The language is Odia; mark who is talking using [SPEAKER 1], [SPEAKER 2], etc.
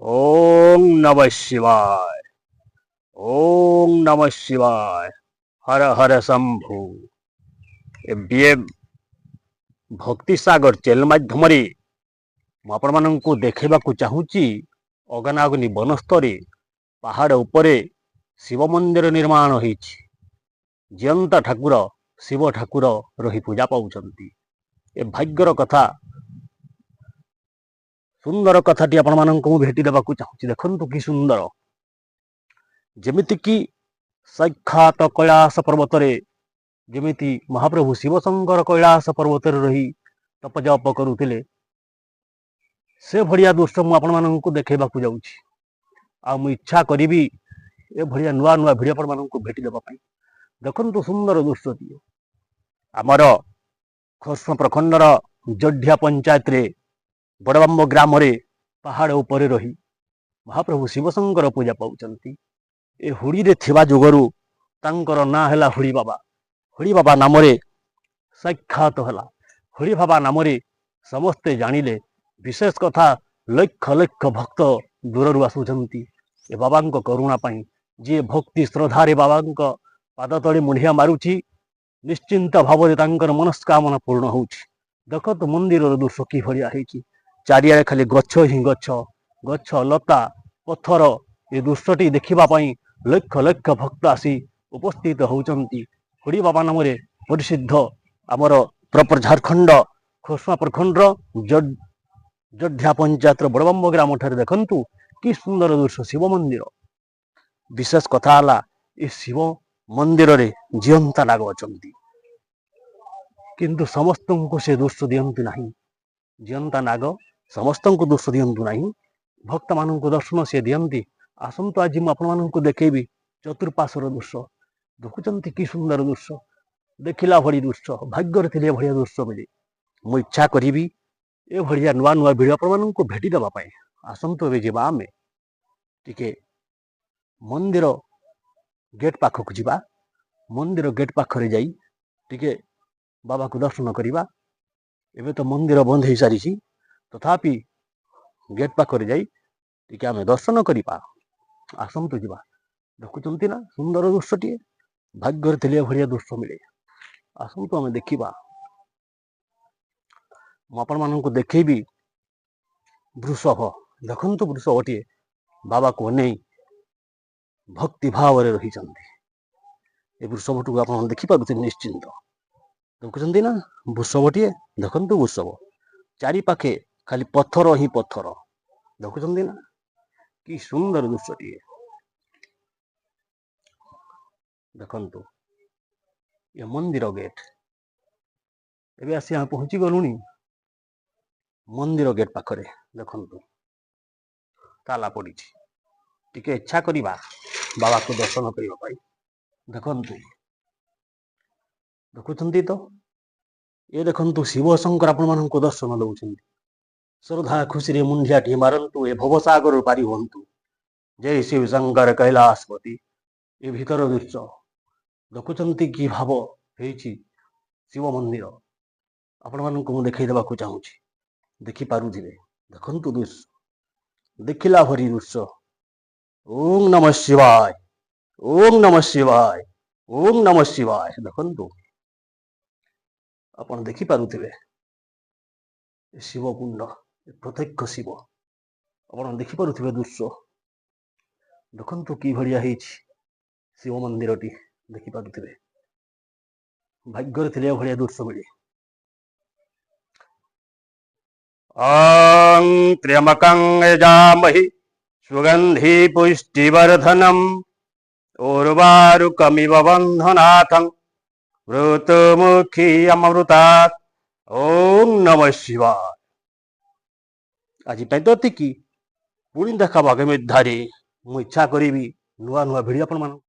[SPEAKER 1] ओम नमः शिवाय। ओम नमः शिवाय। हर हर शंभु। ए भक्ति सागर चैनल माध्यम ମୁଁ ଦେଖେଇବାକୁ ଚାହୁଁଛି ଅଗନାଗନି ବନସ୍ତରେ ପାହାଡ଼ ଉପରେ ଶିବ ମନ୍ଦିର ନିର୍ମାଣ ହୋଇଛି। ଜିଅନ୍ତା ଠାକୁର ଶିବ ଠାକୁର ରହି ପୂଜା ପାଉଛନ୍ତି। ଏ ଭାଗ୍ୟର କଥା, ସୁନ୍ଦର କଥାଟି ଆପଣମାନଙ୍କୁ ମୁଁ ଭେଟି ଦେବାକୁ ଚାହୁଁଛି। ଦେଖନ୍ତୁ କି ସୁନ୍ଦର, ଯେମିତିକି ସାକ୍ଷାତ କୈଳାସ ପର୍ବତରେ ଯେମିତି ମହାପ୍ରଭୁ ଶିବଶଙ୍କର କୈଳାସ ପର୍ବତରେ ରହି ତପଜପ କରୁଥିଲେ, ସେ ଭଳିଆ ଦୃଶ୍ୟ ମୁଁ ଆପଣମାନଙ୍କୁ ଦେଖେଇବାକୁ ଯାଉଛି। ଆଉ ମୁଁ ଇଚ୍ଛା କରିବି ଏଭଳିଆ ନୂଆ ନୂଆ ଭିଡ଼ିଓ ଆପଣମାନଙ୍କୁ ଭେଟି ଦେବା ପାଇଁ। ଦେଖନ୍ତୁ ସୁନ୍ଦର ଦୃଶ୍ୟଟିଏ। ଆମର ଖୋର୍ଦ୍ଧା ପ୍ରଖଣ୍ଡର ଯୋଡିଆ ପଞ୍ଚାୟତରେ ବଡ଼ବାମ୍ବ ଗ୍ରାମରେ ପାହାଡ଼ ଉପରେ ରହି ମହାପ୍ରଭୁ ଶିବଶଙ୍କର ପୂଜା ପାଉଛନ୍ତି। ଏ ହୁଡ଼ିରେ ଥିବା ଯୁଗରୁ ତାଙ୍କର ନାଁ ହେଲା ହୁଡ଼ି ବାବା। ହୁଡ଼ି ବାବା ନାମରେ ସାକ୍ଷାତ ହେଲା। ହୁଡ଼ି ବାବା ନାମରେ ସମସ୍ତେ ଜାଣିଲେ। ବିଶେଷ କଥା, ଲକ୍ଷ ଲକ୍ଷ ଭକ୍ତ ଦୂରରୁ ଆସୁଛନ୍ତି ଏ ବାବାଙ୍କ କରୁଣା ପାଇଁ। ଯିଏ ଭକ୍ତି ଶ୍ରଦ୍ଧାରେ ବାବାଙ୍କ ପାଦ ତଳେ ମୁଣ୍ଡିଆ ମାରୁଛି, ନିଶ୍ଚିନ୍ତ ଭାବରେ ତାଙ୍କର ମନସ୍କାମନା ପୂର୍ଣ୍ଣ ହେଉଛି। ଦେଖନ୍ତୁ ମନ୍ଦିରର ଦୃଶ୍ୟ କିଭଳିଆ ହେଇଛି। ଚାରିଆଡ଼େ ଖାଲି ଗଛ ହିଁ ଗଛ, ଗଛ ଲତା ପଥର। ଏ ଦୃଶ୍ୟଟି ଦେଖିବା ପାଇଁ ଲକ୍ଷ ଲକ୍ଷ ଭକ୍ତ ଆସି ଉପସ୍ଥିତ ହେଉଛନ୍ତି। ହୁଡ଼ି ବାବା ନାମରେ ପ୍ରସିଦ୍ଧ ଆମର ପ୍ରପର ଝାଡ଼ଖଣ୍ଡ ଖୋର୍ଦ୍ଧା ପ୍ରଖଣ୍ଡର ଯୋଡିଆ ପଞ୍ଚାୟତର ବଡ଼ବାମ୍ବ ଗ୍ରାମଠାରେ ଦେଖନ୍ତୁ କି ସୁନ୍ଦର ଦୃଶ୍ୟ। ଶିବ ମନ୍ଦିର। ବିଶେଷ କଥା ହେଲା, ଏ ଶିବ ମନ୍ଦିରରେ ଜିଅନ୍ତା ନାଗ ଅଛନ୍ତି, କିନ୍ତୁ ସମସ୍ତଙ୍କୁ ସେ ଦୃଶ୍ୟ ଦିଅନ୍ତି ନାହିଁ। ଜିଅନ୍ତା ନାଗ ସମସ୍ତଙ୍କୁ ଦୋଷ ଦିଅନ୍ତୁ ନାହିଁ, ଭକ୍ତମାନଙ୍କୁ ଦର୍ଶନ ସେ ଦିଅନ୍ତି। ଆସନ୍ତୁ ଆଜି ମୁଁ ଆପଣମାନଙ୍କୁ ଦେଖେଇବି ଚତୁଃପାର୍ଶ୍ୱର ଦୃଶ୍ୟ। ଦେଖୁଛନ୍ତି କି ସୁନ୍ଦର ଦୃଶ୍ୟ, ଦେଖିଲା ଭଳି ଦୃଶ୍ୟ। ଭାଗ୍ୟରେ ଥିଲେ ଏଭଳିଆ ଦୃଶ୍ୟ ମିଳେ। ମୁଁ ଇଚ୍ଛା କରିବି ଏଭଳିଆ ନୂଆ ନୂଆ ଭିଡ଼ିଓ ଆପଣମାନଙ୍କୁ ଭେଟି ଦେବା ପାଇଁ। ଆସନ୍ତୁ ଏବେ ଯିବା ଆମେ ଟିକେ ମନ୍ଦିର ଗେଟ୍ ପାଖକୁ ଯିବା। ମନ୍ଦିର ଗେଟ୍ ପାଖରେ ଯାଇ ଟିକେ ବାବାକୁ ଦର୍ଶନ କରିବା। ଏବେ ତ ମନ୍ଦିର ବନ୍ଦ ହେଇସାରିଛି, ତଥାପି ଗେଟ୍ ପାଖରେ ଯାଇ ଟିକେ ଆମେ ଦର୍ଶନ କରିବା। ଆସନ୍ତୁ ଯିବା। ଦେଖୁଛନ୍ତି ନା ସୁନ୍ଦର ଦୃଶ୍ୟଟିଏ। ଭାଗ୍ୟରେ ଥିଲେ ଏଭଳିଆ ଦୃଶ୍ୟ ମିଳେ। ଆସନ୍ତୁ ଆମେ ଦେଖିବା। ମୁଁ ଆପଣମାନଙ୍କୁ ଦେଖେଇବି ବୃଷଭ। ଦେଖନ୍ତୁ ବୃଷଭଟିଏ ବାବାକୁ ଅନେଇ ଭକ୍ତି ଭାବରେ ରହିଛନ୍ତି। ଏ ବୃଷଭଟିକୁ ଆପଣ ଦେଖିପାରୁଥିବେ ନିଶ୍ଚିନ୍ତ। ଦେଖୁଛନ୍ତି ନା ବୃଷଭଟିଏ। ଦେଖନ୍ତୁ ବୃଷଭ ଚାରିପାଖେ ଖାଲି ପଥର ହିଁ ପଥର। ଦେଖୁଛନ୍ତି ନା କି ସୁନ୍ଦର ଦୃଶ୍ୟଟିଏ। ଦେଖନ୍ତୁ ଏ ମନ୍ଦିର ଗେଟ୍। ଏବେ ଆସି ଆମେ ପହଞ୍ଚି ଗଲୁଣି ମନ୍ଦିର ଗେଟ୍ ପାଖରେ। ଦେଖନ୍ତୁ ତାଲା ପଡ଼ିଛି। ଟିକେ ଇଚ୍ଛା କରିବା ବାବାକୁ ଦର୍ଶନ କରିବା ପାଇଁ। ଦେଖନ୍ତୁ, ଦେଖୁଛନ୍ତି ତ, ଏ ଦେଖନ୍ତୁ ଶିବ ଶଙ୍କର ଆପଣମାନଙ୍କୁ ଦର୍ଶନ ଦଉଛନ୍ତି। ଶ୍ରଦ୍ଧା ଖୁସିରେ ମୁଣ୍ଡିଆଟିଏ ମାରନ୍ତୁ, ଏ ଭବସାଗରରୁ ପାରି ହୁଅନ୍ତୁ। ଜୟ ଶିବ ଶଙ୍କର କୈଳାସପତି। ଏ ଭିତର ଦୃଶ୍ୟ ଦେଖୁଛନ୍ତି କି ଭାବ ହେଇଛି ଶିବ ମନ୍ଦିର। ଆପଣମାନଙ୍କୁ ମୁଁ ଦେଖେଇ ଦେବାକୁ ଚାହୁଁଛି, ଦେଖିପାରୁଥିବେ। ଦେଖନ୍ତୁ ଦୃଶ୍ୟ, ଦେଖିଲା ଭରି ଦୃଶ୍ୟ। ଓಂ ନମଃ ଶିବାୟ। ଓಂ ନମଃ ଶିବାୟ। ଓಂ ନମଃ ଶିବାୟ। ଦେଖନ୍ତୁ ଆପଣ ଦେଖିପାରୁଥିବେ ଶିବ କୁଣ୍ଡ, ପ୍ରତ୍ୟକ୍ଷ ଶିବ। ଆପଣ ଦେଖିପାରୁଥିବେ ଦୃଶ୍ୟ। ଦେଖନ୍ତୁ କି ଭଳିଆ ହେଇଛି ଶିବ ମନ୍ଦିରଟି। ଦେଖିପାରୁଥିବେ। ଭାଗ୍ୟରେ ଥିଲେ ଏଭଳିଆ ଦୃଶ୍ୟ ମିଳେ। ॐ त्र्यम्बकं यजामहि सुगन्धि पुष्टिवर्धनम् उर्वारुकमिव बन्धनाथं मृत्युमुखी अमृतात्। ओं नमः शिवाय। ଆଜି ପାଇଁ ତ ଏତିକି। ପୁଣି ଦେଖା ଆଗାମୀ ଅଧ୍ୟାୟରେ। ମୁଁ ଇଚ୍ଛା କରିବି ନୂଆ ନୂଆ ଭିଡ଼ିଓ ଆପଣମାନଙ୍କୁ